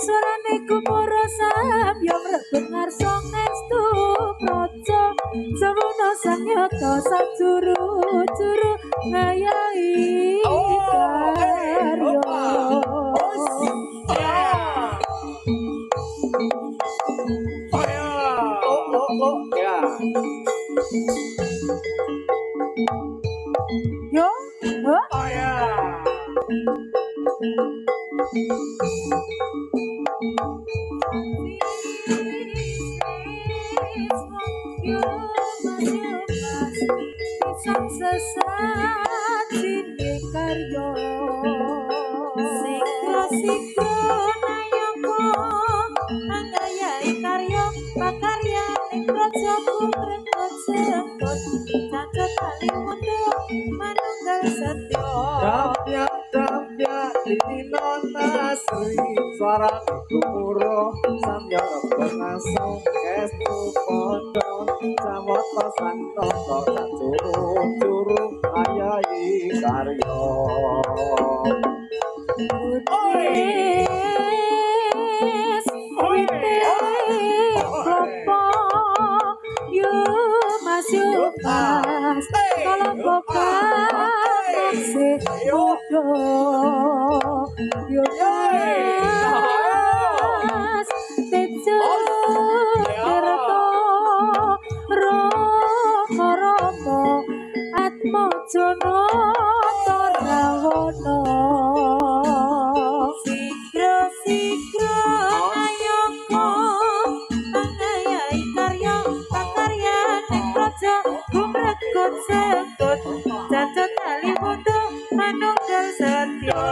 Surane kumara samya mrebet ngarsa estu praja samono sanyata sajuru-juru ngayahi karya yo sesat sini karyo sikro nayoko anggayai karyo pakarya ning prajaku mrengot semput cacat kali mundo manunggal setyo damya dino nasri suara gumuro samya pengaso estu podo samota santoto juru ayahi karyo Udes yo mas kalau bokan se yodo yo mas tejo kerto romo atmo jono torawono sikro ayoko angayai karya pakarya ning praja gumregot sekut cacat kali mundo manunggal setya